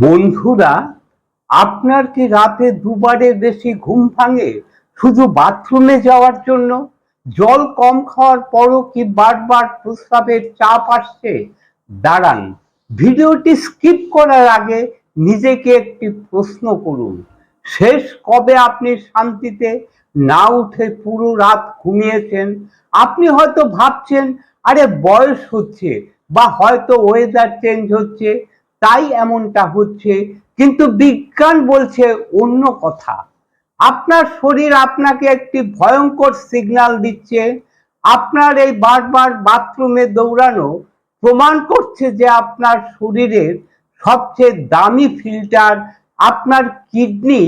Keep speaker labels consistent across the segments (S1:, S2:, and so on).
S1: বন্ধুরা, আপনার কি রাতে দুবারের বেশি ঘুম ভাঙে শুধু বাথরুমে যাওয়ার জন্য? জল কম খাওয়ার পরও কি বারবার প্রস্রাবের চাপ আসছে? দাঁড়ান, ভিডিওটি স্কিপ করার আগে নিজেকে একটি প্রশ্ন করুন। শেষ কবে আপনি শান্তিতে না উঠে পুরো রাত ঘুমিয়েছেন? আপনি হয়তো ভাবছেন, আরে বয়স হচ্ছে বা হয়তো ওয়েদার চেঞ্জ হচ্ছে তাই এমনটা হচ্ছে, কিন্তু বিজ্ঞান বলছে অন্য কথা। আপনার শরীর আপনাকে একটি ভয়ঙ্কর সিগন্যাল দিচ্ছে। আপনার এই বারবার বাথরুমে দৌড়ানো প্রমাণ করছে যে আপনার শরীরের সবচেয়ে দামি ফিল্টার, আপনার কিডনি,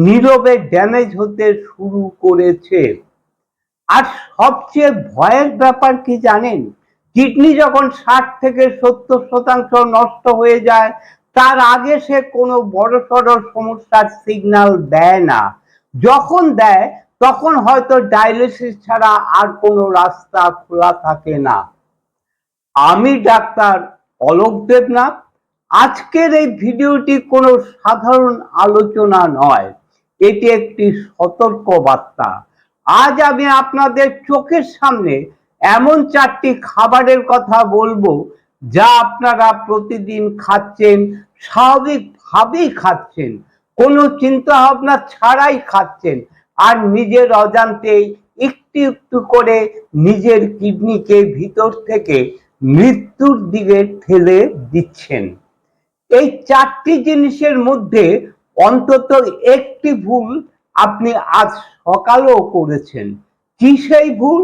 S1: নীরবে ড্যামেজ হতে শুরু করেছে। আর সবচেয়ে ভয়ের ব্যাপার কি জানেন? কিডনি যখন 60 থেকে 70% নষ্ট হয়ে যায় তার আগে সে কোনো বড়সড় সমস্যার সিগন্যাল দেয় না। যখন দেয় তখন হয়তো ডায়ালিসিস ছাড়া আর কোনো রাস্তা খোলা থাকে না। আমি ডাক্তার অলোক দেবনাথ। আজকের এই ভিডিওটি কোনো সাধারণ আলোচনা নয়, এটি একটি সতর্ক বার্তা। আজ আমি আপনাদের চোখের সামনে এমন 4টি খাবারের কথা বলবো যা আপনারা প্রতিদিন খাচ্ছেন, স্বাভাবিকভাবেই খাচ্ছেন, কোনো চিন্তা ভাবনা ছাড়াই খাচ্ছেন, আর নিজের অজান্তেই একটু একটু করে নিজের কিডনিকে ভিতর থেকে মৃত্যুর দিকে ঠেলে দিচ্ছেন। এই 4টি জিনিসের মধ্যে অন্তত একটি ভুল আপনি আজ সকালেও করেছেন। কি সেই ভুল?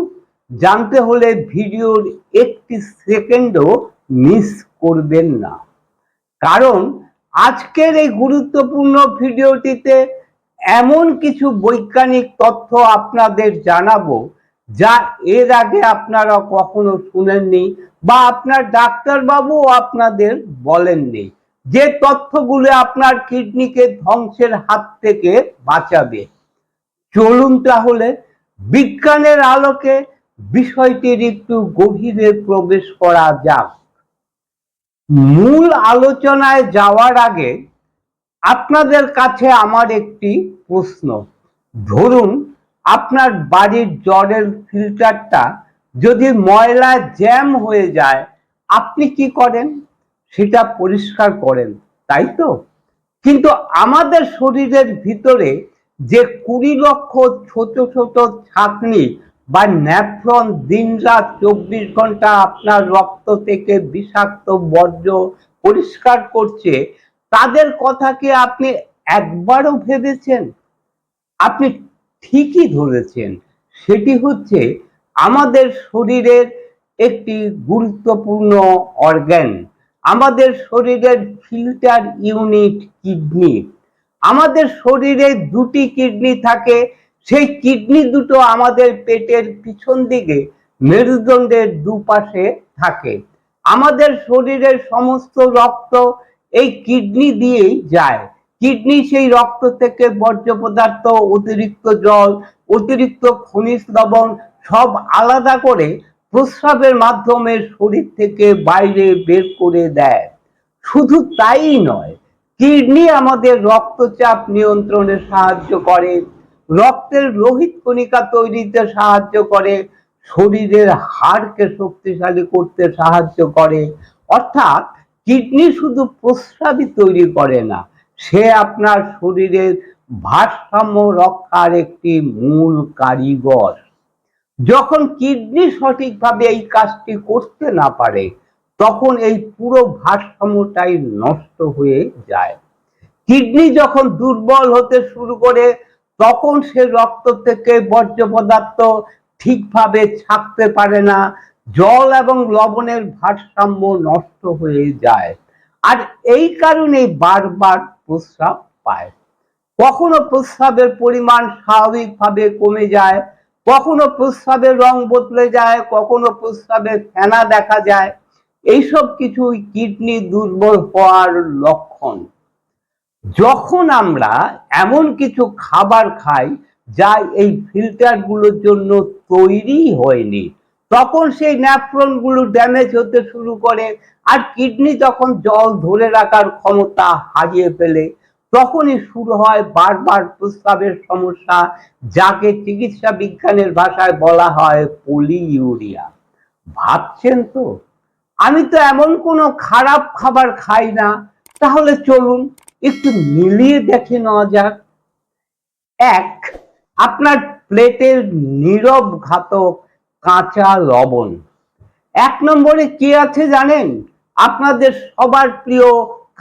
S1: জানতে হলে ভিডিওর একটি সেকেন্ডও মিস করবেন না, কারণ আজকের এই গুরুত্বপূর্ণ ভিডিওটিতে এমন কিছু বৈজ্ঞানিক তথ্য আপনাদের জানাবো যা এর আগে আপনারা কখনো শুনেননি বা আপনার ডাক্তারবাবু আপনাদের বলেননি, যে তথ্যগুলো আপনার কিডনিকে ধ্বংসের হাত থেকে বাঁচাবে। চলুন তাহলে বিজ্ঞানের আলোকে বিষয়টির একটু গভীরে প্রবেশ করা যাক। মূল আলোচনায় যাওয়ার আগে আপনাদের কাছে আমার একটি প্রশ্ন। ধরুন আপনার বাড়ির জলের ফিল্টারটা যদি ময়লায় জ্যাম হয়ে যায়, আপনি কি করেন? সেটা পরিষ্কার করেন, তাই তো? কিন্তু আমাদের শরীরের ভিতরে যে 20 লক্ষ ছোট ছোট ছাঁকনি বা ন্যাফ্রন দিনরাত 24 ঘন্টা আপনার রক্ত থেকে বিষাক্ত বর্জ্য পরিষ্কার করছে, তাদের কথা কি আপনি একবারও ভেবেছেন? আপনি ঠিকই ধরেছেন, সেটি হচ্ছে আমাদের শরীরের একটি গুরুত্বপূর্ণ অর্গান, আমাদের শরীরের ফিল্টার ইউনিট কিডনি। আমাদের শরীরে 2টি কিডনি থাকে, সেই কিডনি দুটো আমাদের পেটের পিছন দিকে মেরুদণ্ডের দুপাশে থাকে। আমাদের শরীরের সমস্ত রক্ত এই কিডনি দিয়েই যায়। কিডনি সেই রক্ত থেকে বর্জ্য পদার্থ, অতিরিক্ত জল, অতিরিক্ত খনিজ লবণ সব আলাদা করে প্রস্রাবের মাধ্যমে শরীর থেকে বাইরে বের করে দেয়। শুধু তাই নয়, কিডনি আমাদের রক্তচাপ নিয়ন্ত্রণে সাহায্য করে, রক্তের লোহিত কণিকা তৈরিতে সাহায্য করে, শরীরের হাড়কে শক্তিশালী করতে সাহায্য করে। অর্থাৎ কিডনি শুধু প্রস্রাবই তৈরি করে না, সে আপনার শরীরের ভারসাম্য রক্ষার একটি মূল কারিগর। যখন কিডনি সঠিকভাবে এই কাজটি করতে না পারে তখন এই পুরো ভারসাম্যটাই নষ্ট হয়ে যায়। কিডনি যখন দুর্বল হতে শুরু করে তখন সে রক্ত থেকে বর্জ্য পদার্থ ঠিকভাবে ছাঁকতে পারে না, জল এবং লবণের ভারসাম্য নষ্ট হয়ে যায়, আর এই কারণে বারবার প্রস্রাব পায়। কখনো প্রস্রাবের পরিমাণ স্বাভাবিকভাবে কমে যায়, কখনো প্রস্রাবের রং বদলে যায়, কখনো প্রস্রাবে ফেনা দেখা যায়। এইসব কিছুই কিডনি দুর্বল হওয়ার লক্ষণ। যখন আমরা এমন কিছু খাবার খাই যা এই ফিল্টারগুলোর জন্য তৈরি হয়নি, তখন সেই ন্যাফ্রন গুলো ড্যামেজ হতে শুরু করে, আর কিডনি যখন জল ধরে রাখার ক্ষমতা হারিয়ে ফেলে তখনই শুরু হয় বারবার প্রস্রাবের সমস্যা, যাকে চিকিৎসা বিজ্ঞানের ভাষায় বলা হয় পলিইউরিয়া। ভাবছেন তো আমি তো এমন কোনো খারাপ খাবার খাই না, তাহলে চলুন একটু মিলিয়ে দেখে নেওয়া যাক। এক, আপনার প্লেটের নীরব ঘাতক কাঁচা লবণ। 1 নম্বরে কি আছে জানেন? আপনাদের সবার প্রিয়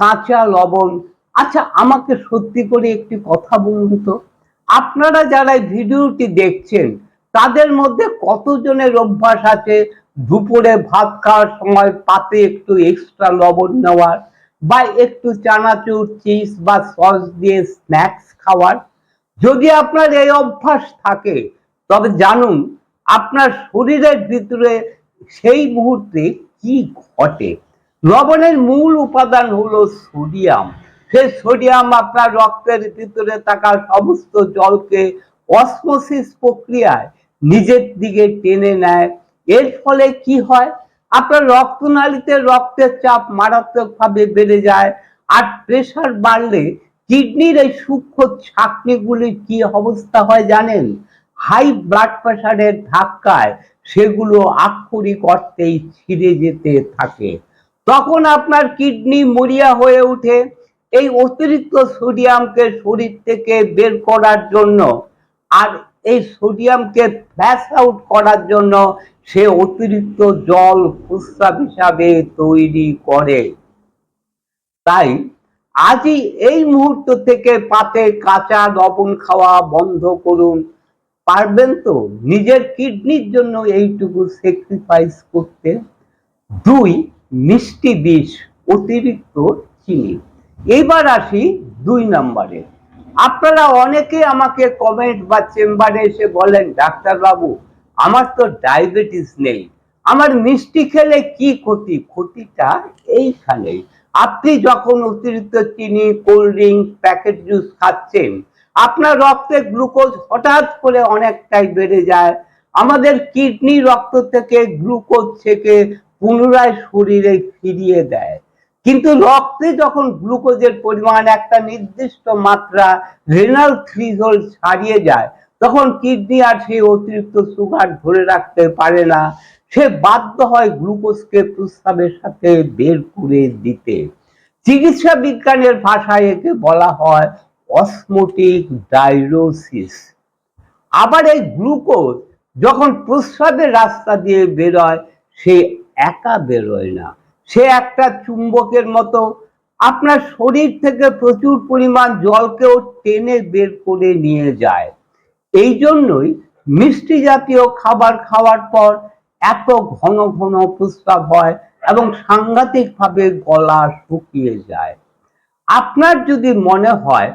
S1: কাঁচা লবণ। আচ্ছা আমাকে সত্যি করে একটি কথা বলুন তো, আপনারা যারা ভিডিওটি দেখছেন তাদের মধ্যে কতজনের অভ্যাস আছে দুপুরে ভাত খাওয়ার সময় পাতে একটু এক্সট্রা লবণ নেওয়ার, বা একটু চানাচুর চিজ বা সস দিয়ে স্ন্যাক্স খাওয়ার? যদি আপনার এই অভ্যাস থাকে তবে জানুন আপনার শরীরের ভিতরে সেই মুহূর্তে কি ঘটে। লবণের মূল উপাদান হলো সোডিয়াম। সেই সোডিয়াম আপনার রক্তের ভিতরে থাকা সমস্ত জলকে অসমোসিস প্রক্রিয়ায় নিজের দিকে টেনে নেয়। এর ফলে কি হয়, আপনার রক্তনালীতে রক্তের চাপ মারাত্মকভাবে বেড়ে যায়, আর প্রেশার বাড়লে কিডনির এই সূক্ষ্ম ছাঁকনিগুলির কি অবস্থা হয় জানেন? হাই ব্লাড প্রেশারের ধাক্কায় সেগুলো আক্ষরিক অর্থেই ছিঁড়ে যেতে থাকে। তখন আপনার কিডনি মরিয়া হয়ে ওঠে। এই অতিরিক্ত সোডিয়ামকে শরীর থেকে বের করার জন্য আর এই সোডিয়ামকে ফ্ল্যাশ আউট করার জন্য সে অতিরিক্ত জল প্রস্রাব হিসাবে তৈরি করে। তাই আজই এই মুহূর্ত থেকে পাতে কাঁচা লবণ খাওয়া বন্ধ করুন। পারবেন তো নিজের কিডনির জন্য এইটুকু স্যাক্রিফাইস করতে? 2, মিষ্টি বিষ, অতিরিক্ত চিনি। এবার আসি 2 নম্বরে। আপনারা অনেকে আমাকে কমেন্ট বা চেম্বারে এসে বলেন, ডাক্তারবাবু আমার তো ডায়াবেটিস নেই, আমার মিষ্টি খেলে কি ক্ষতি? ক্ষতিটা এইখানেই, আপনি যখন অতিরিক্ত চিনি, কোল্ড ড্রিঙ্ক, প্যাকেট জুস খাচ্ছেন আপনার রক্তে গ্লুকোজ হঠাৎ করে অনেকটাই বেড়ে যায়। আমাদের কিডনি রক্ত থেকে গ্লুকোজ থেকে পুনরায় শরীরে ফিরিয়ে দেয়, কিন্তু রক্তে যখন গ্লুকোজের পরিমাণ একটা নির্দিষ্ট মাত্রা রেনাল থ্রেশহোল্ড ছাড়িয়ে যায় তখন কিডনি আর সেই অতিরিক্ত সুগার ধরে রাখতে পারে না, সে বাধ্য হয় গ্লুকোজকে প্রস্রাবের সাথে বের করে দিতে। চিকিৎসা বিজ্ঞানের ভাষায় একে বলা হয় অসমোটিক ডাইউরেসিস। আবার এই গ্লুকোজ যখন প্রস্রাবের রাস্তা দিয়ে বেরোয় সে একা বেরোয় না, সে একটা চুম্বকের মতো আপনার শরীর থেকে প্রচুর পরিমাণ জলকেও টেনে বের করে নিয়ে যায়। এই জন্যই মিষ্টি জাতীয় খাবার খাওয়ার পর এত ঘন ঘন প্রস্রাব হয় এবং সাংঘাতিকভাবে গলা শুকিয়ে যায়। আপনার যদি মনে হয়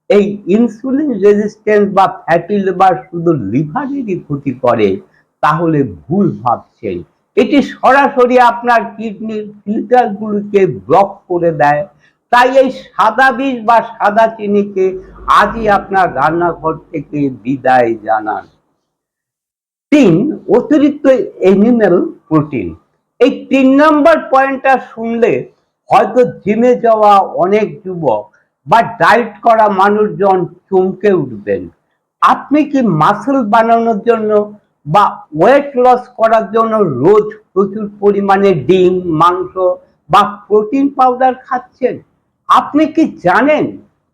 S1: এই ইনসুলিন রেজিস্ট্যান্স বা ফ্যাটি লিভার শুধু লিভারেরই ক্ষতি করে তাহলে ভুল ভাবছেন। এটি সরাসরি আপনার কিডনির ফিল্টারগুলোকে ব্লক করে দেয়। তাই এই সাদা বিষ বা সাদা চিনিকে আজই আপনার রান্নাঘর থেকে বিদায় জানান। 3, অতিরিক্ত অ্যানিমাল প্রোটিন। এই 3 নম্বর পয়েন্টটা শুনলে হয়তো জিমে যাওয়া অনেক যুবক বা ডায়েট করা মানুষজন চমকে উঠবেন। আপনি কি মাসল বানানোর জন্য বা ওয়েট লস করার জন্য রোজ প্রচুর পরিমাণে ডিম, মাংস বা প্রোটিন পাউডার খাচ্ছেন? আপনি কি জানেন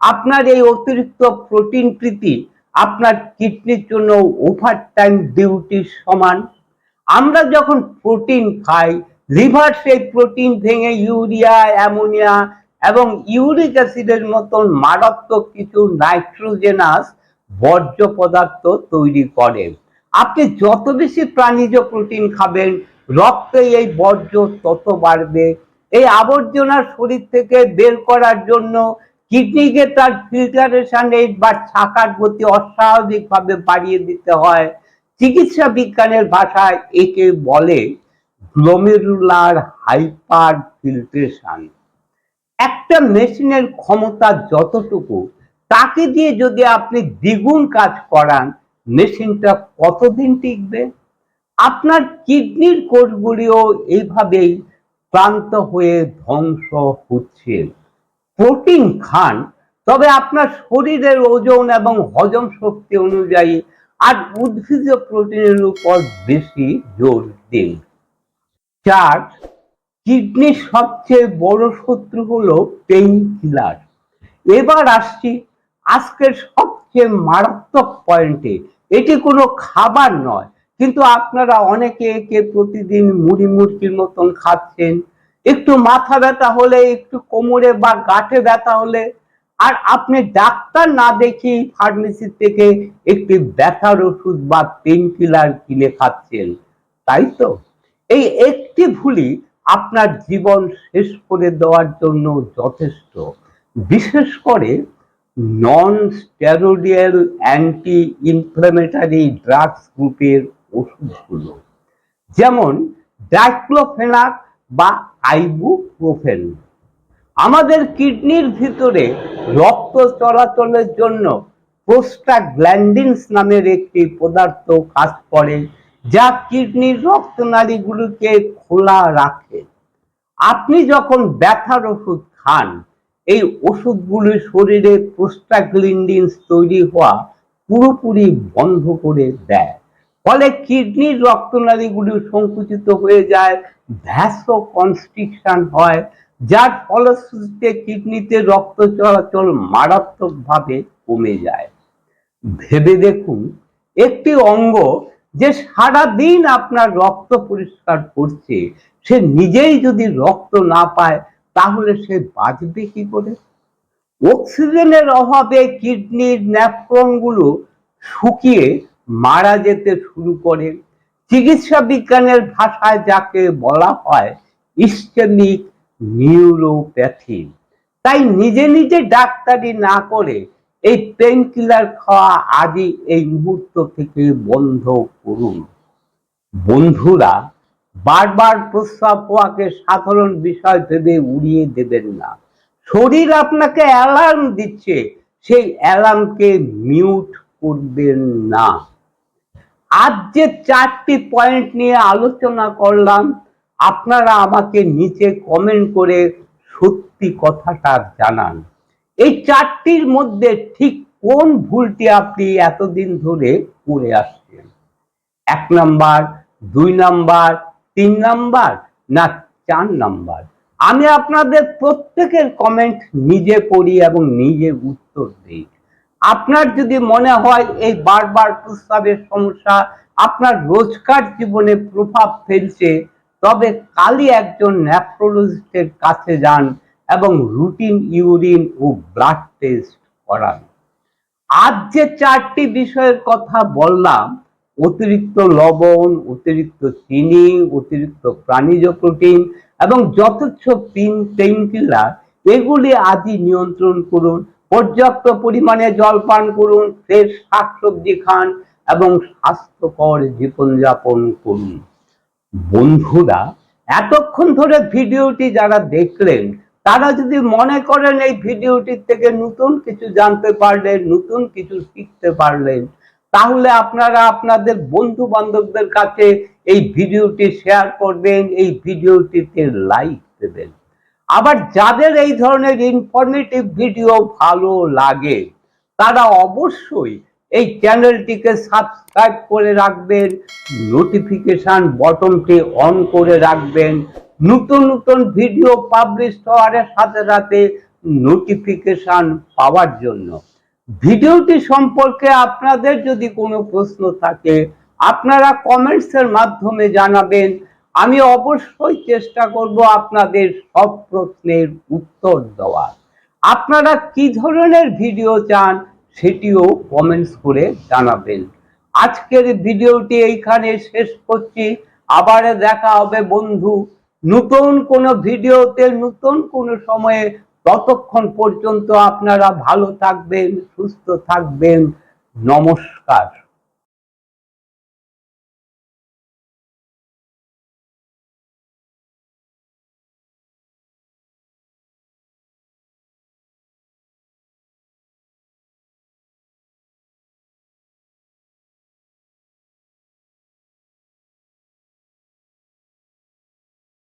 S1: আপনার এই অতিরিক্ত প্রোটিন প্রীতি আপনার কিডনির জন্য ওভারটাইম ডিউটির সমান? আমরা যখন প্রোটিন খাই লিভার সেই প্রোটিন ভেঙে ইউরিয়া, অ্যামোনিয়া এবং ইউরিক অ্যাসিডের মতন মারাত্মক কিছু নাইট্রোজেনাস বর্জ্য পদার্থ তৈরি করে। আপনি যত বেশি প্রাণীজ প্রোটিন খাবেন রক্তে এই বর্জ্য তত বাড়বে। এই আবর্জনা শরীর থেকে বের করার জন্য কিডনিকে তার ফিল্টারেশন রেট বা ছাকার গতি অস্বাভাবিকভাবে বাড়িয়ে দিতে হয়। চিকিৎসা বিজ্ঞানের ভাষায় একে বলে গ্লোমেরুলার হাইপার ফিল্ট্রেশন। একটা মেশিনের ক্ষমতা যতটুকু তাকে দিয়ে যদি আপনি দ্বিগুণ কাজ করান মেশিনটা কতদিন টিকবে? আপনার কিডনির কোষগুলিও এইভাবেই ক্লান্ত হয়ে ধ্বংস হচ্ছে। প্রোটিন খান, তবে আপনার শরীরের ওজন এবং হজম শক্তি অনুযায়ী, আর উদ্ভিজ্জ প্রোটিনের উপর বেশি জোর দিন। 4, কিডনির সবচেয়ে বড় শত্রু হলো পেইন কিলার। এবার আসছি আজকের সবচেয়ে মারাত্মক পয়েন্টে। এটি কোনো খাবার নয়, কিন্তু আপনারা অনেকে একে প্রতিদিন মুড়ি মুড়কির মতন খাচ্ছেন। একটু মাথা ব্যথা হলে, একটু কোমরে বা গাঁটে ব্যথা হলে, আর আপনি ডাক্তার না দেখেই ফার্মেসি থেকে একটি ব্যথার ওষুধ বা পেইন কিলার কিনে খাচ্ছেন, তাই তো? এই একটি ভুলই আপনার জীবন শেষ করে দেওয়ার জন্য যথেষ্ট। বিশেষ করে নন স্টেরয়েডিয়াল অ্যান্টি ইনফ্ল্যামেটরি ড্রাগস গ্রুপের ওষুধগুলো, যেমন ডাইক্লোফেনাক বা আইবুপ্রোফেন। আমাদের কিডনির ভিতরে রক্ত চলাচলের জন্য প্রোস্টাগ্ল্যান্ডিনস নামের একটি পদার্থ কাজ করে, যা কিডনির রক্তনালীগুলোকে খোলা রাখে। আপনি যখন ব্যথার ওষুধ খান, এই ওষুধগুলি শরীরে প্রোস্টাগ্ল্যান্ডিনস তৈরি হওয়া পুরোপুরি বন্ধ করে দেয়। ফলে কিডনির রক্তনালীগুলি সংকুচিত হয়ে যায়, ভ্যাসোকনস্ট্রিকশন হয়, যার ফলশ্রুতিতে কিডনিতে রক্ত চলাচল মারাত্মকভাবে কমে যায়। ভেবে দেখুন, একটি অঙ্গ যে সারাদিন আপনার রক্ত পরিষ্কার করছে, সে নিজেই যদি রক্ত না পায়, তাহলে সে বাঁচবে কি করে? অক্সিজেনের অভাবে কিডনির নেফ্রনগুলো শুকিয়ে মারা যেতে শুরু করে। চিকিৎসা বিজ্ঞানের ভাষায় যাকে বলা হয় ইসকেমিক নিউরোপ্যাথি। তাই নিজে নিজে ডাক্তারি না করে এই পেইন কিলার খাওয়া আজই এই মুহূর্ত থেকে বন্ধ করুন। বন্ধুরা, বারবার প্রস্রাব হওয়াকে সাধারণ বিষয় ভেবে উড়িয়ে দেবেন না। শরীর আপনাকে অ্যালার্ম দিচ্ছে, সেই অ্যালার্মকে মিউট করবেন না। আজ যে 4টি পয়েন্ট নিয়ে আলোচনা করলাম, আপনারা আমাকে নিচে কমেন্ট করে সত্যি কথাটা জানান। এই 4টির মধ্যে ঠিক কোন ভুলটি আপনি এতদিন ধরে করে আসছেন? 1 নাম্বার, 2 নাম্বার, 3 নাম্বার, না 4 নাম্বার? আমি আপনাদের প্রত্যেকের কমেন্ট নিজে পড়ি এবং নিজে উত্তর দিই। আপনার যদি মনে হয় এই বারবার প্রস্রাবের সমস্যা আপনার রোজকার জীবনে প্রভাব ফেলছে, তবে কালই একজন নেফ্রোলজিস্টের কাছে যান এবং রুটিন ইউরিন ও ব্লাড টেস্ট করান। আজ যে 4টি বিষয়ের কথা বললাম, অতিরিক্ত লবণ, অতিরিক্ত চিনি, অতিরিক্ত প্রাণীজ প্রোটিন এবং যথেচ্ছ পেইন কিলার, এগুলি আজই নিয়ন্ত্রণ করুন। পর্যাপ্ত পরিমাণে জল পান করুন, ফ্রেশ শাকসবজি খান এবং স্বাস্থ্যকর জীবনযাপন করুন। বন্ধুরা, এতক্ষণ ধরে ভিডিওটি যারা দেখলেন, তারা যদি মনে করেন এই ভিডিওটির থেকে নতুন কিছু জানতে পারলেন, নতুন কিছু শিখতে পারলেন, তাহলে আপনারা আপনাদের বন্ধু বান্ধবদের কাছে এই ভিডিওটি শেয়ার করবেন, এই ভিডিওটিতে লাইক দেবেন। আবার যাদের এই ধরনের ইনফরমেটিভ ভিডিও ভালো লাগে, তারা অবশ্যই এই চ্যানেলটিকে সাবস্ক্রাইব করে রাখবেন, নোটিফিকেশন বটনটি অন করে রাখবেন। নতুন নতুন ভিডিও পাবলিশ হওয়ার সাথে সাথে নোটিফিকেশন পাওয়ার জন্য। ভিডিওটি সম্পর্কে আপনাদের যদি কোনো প্রশ্ন থাকে, আপনারা কমেন্টসের মাধ্যমে জানাবেন। আমি অবশ্যই চেষ্টা করব আপনাদের সব প্রশ্নের উত্তর দেওয়ার। আপনারা কি ধরনের ভিডিও চান সেটিও কমেন্টস করে জানাবেন। আজকের ভিডিওটি এইখানে শেষ করছি। আবার দেখা হবে বন্ধু নতুন কোনো ভিডিওতে, নতুন কোনো সময়ে। ততক্ষণ পর্যন্ত আপনারা ভালো থাকবেন, সুস্থ থাকবেন। নমস্কার।